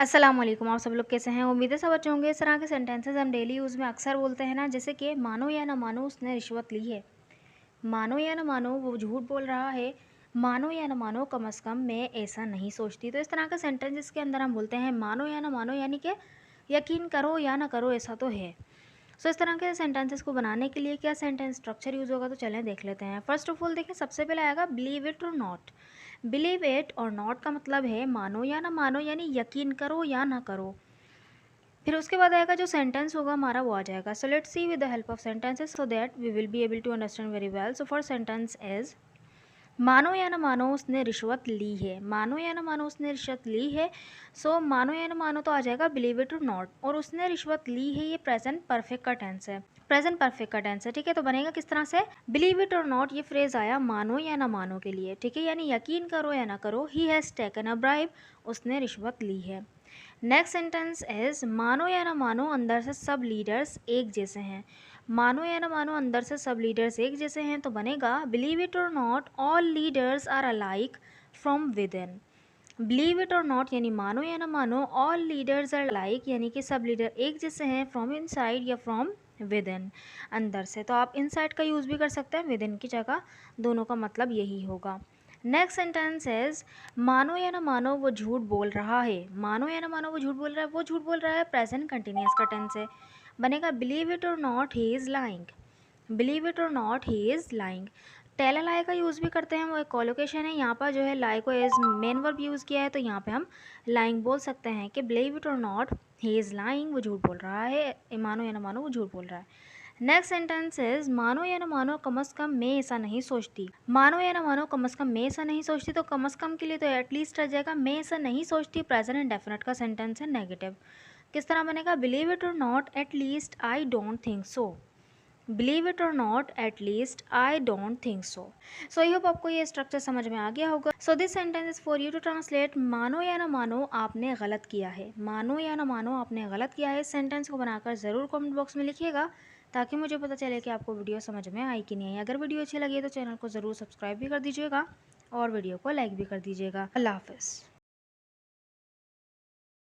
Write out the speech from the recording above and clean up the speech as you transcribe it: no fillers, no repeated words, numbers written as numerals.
अस्सलाम वालेकुम। आप सब लोग कैसे हैं? उम्मीद है सब अच्छे होंगे। इस तरह के सेंटेंसेस हम डेली यूज़ में अक्सर बोलते हैं ना, जैसे कि मानो या ना मानो उसने रिश्वत ली है, मानो या ना मानो वो झूठ बोल रहा है, मानो या ना मानो कम अज़ कम मैं ऐसा नहीं सोचती। तो इस तरह का सेंटेंसेस के अंदर हम बोलते हैं मानो या ना मानो, यानी कि यकीन करो या ना करो ऐसा तो है। सो इस तरह के सेंटेंसेस को बनाने के लिए क्या सेंटेंस स्ट्रक्चर यूज़ होगा, तो चलें देख लेते हैं। फर्स्ट ऑफ ऑल देखिए, सबसे पहले आएगा believe it or not. Believe it or not का मतलब है मानो या ना मानो, यानी यकीन करो या ना करो। फिर उसके बाद आएगा जो सेंटेंस होगा हमारा वो आ जाएगा। So let's see with the help of sentences so that we will be able to understand very well. So first sentence is मानो या ना मानो उसने रिश्वत ली है। मानो या ना मानो उसने रिश्वत ली है। सो मानो या ना मानो तो आ जाएगा बिलीव इट और नॉट, और उसने रिश्वत ली है ये प्रेजेंट परफेक्ट का टेंस है। प्रेजेंट परफेक्ट का टेंस है, ठीक है। तो बनेगा किस तरह से, बिलीव इट और नॉट ये फ्रेज आया मानो या ना मानो के लिए, ठीक है, यानी यकीन करो या ना करो। He has taken a bribe, उसने रिश्वत ली है। नेक्स्ट सेंटेंस इज मानो या ना मानो अंदर से सब लीडर्स एक जैसे हैं। मानो या ना मानो अंदर से सब लीडर्स एक जैसे हैं, तो बनेगा believe it or not all leaders are alike from within. Believe it or not यानी मानो या ना मानो, ऑल लीडर्स आर लाइक यानी कि सब लीडर एक जैसे हैं, फ्रॉम इनसाइड या फ्रॉम विद इन, अंदर से। तो आप इनसाइड का यूज़ भी कर सकते हैं विद इन की जगह, दोनों का मतलब यही होगा। नेक्स्ट सेंटेंस इज मानो या ना मानो वो झूठ बोल रहा है। मानो या ना मानो वो झूठ बोल रहा है, वो झूठ बोल रहा है प्रेजेंट कंटिन्यूअस का टेंस है, बनेगा believe it or not he is lying. Believe it or not he is lying. Tell a lie का यूज़ भी करते हैं, वो एक कोलोकेशन है। यहाँ पर जो है लाई को एज मेन वर्ब यूज़ किया है, तो यहाँ पे हम लाइंग बोल सकते हैं कि believe it or not he is lying, वो झूठ बोल रहा है। मानो या ना मानो वो झूठ बोल रहा है। नेक्स्ट सेंटेंस इज मानो या ना मानो कम अज़ कम मैं ऐसा नहीं सोचती। मानो या ना मानो कम अज़ कम मैं ऐसा नहीं सोचती, तो कम अज़ कम के लिए तो एटलीस्ट आ जाएगा। मैं ऐसा नहीं सोचती प्रेजेंट इंडेफिनिट का सेंटेंस है, नेगेटिव। किस तरह बनेगा, believe it or not at least I don't think so. Believe it or not at least I don't think so. So I hope आपको ये स्ट्रक्चर समझ में आ गया होगा। So this sentence is for you to translate मानो या ना मानो आपने गलत किया है। मानो या ना मानो आपने गलत किया है। इस सेंटेंस को बनाकर ज़रूर कमेंट बॉक्स में लिखिएगा, ताकि मुझे पता चले कि आपको वीडियो समझ में आई कि नहीं आई। अगर वीडियो अच्छी लगी तो चैनल को ज़रूर सब्सक्राइब भी कर दीजिएगा और वीडियो को लाइक भी कर दीजिएगा। अल्लाह हाफ़िज़।